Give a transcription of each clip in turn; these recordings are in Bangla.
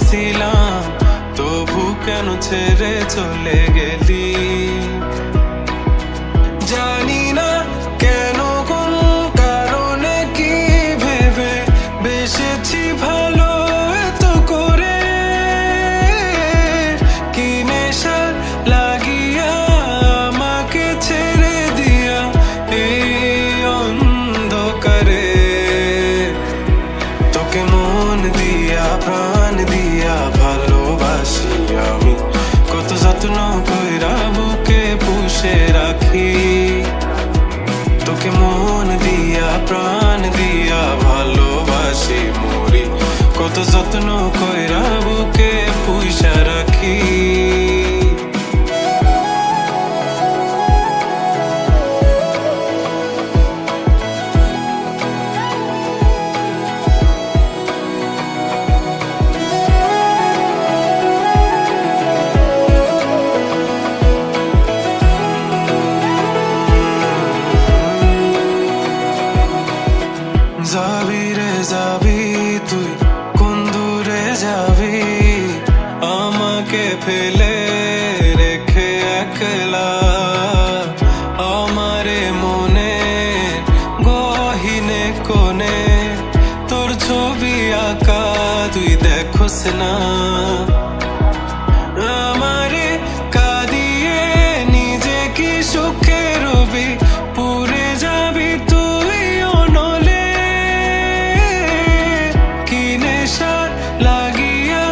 ছিলাম, তবু কেন ছেড়ে চলে গেলি? জানি না কেন, কোন কারণে, কি ভেবে বেসেছি ভালো এত করে, কি নেশা লাগিয়া আমাকে ছেড়ে দিয়া এই অন্ধকারে। তোকে মন দিয়া প্রাণ দিয়া ভালোবাসি আমি, কত যত্ন কইরা বুকে পুষে রাখি। তোকে মন দিয়া প্রাণ দিয়া ভালোবাসি মরি, কত যত্ন কইরা বুকে পুষা রাখি। যাবি রে যাবি তুই, কোন দূরে যাবি আমাকে ফেলে রেখে একলা? আমারে মনে গহীনে কোণে তোর ছবি আঁকা তুই দেখোস না? আমারে কাঁদিয়ে নিজে কি সুখে রবি, পুরে যাবি তুই অনলে। কি নেশা লাগিয়া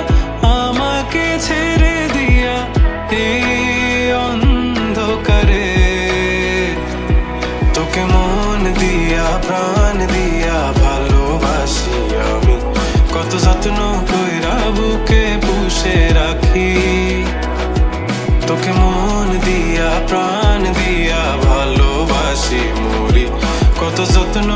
আমাকে ছেড়ে দিয়া এই অন্ধকারে। তোকে মন দিয়া প্রাণ দিয়া ভালোবাসি আমি, কত যত্ন কইরা বুকে পুষে রাখি। তোকে মন দিয়া প্রাণ দিয়া ভালোবাসি মরি, কত যত্ন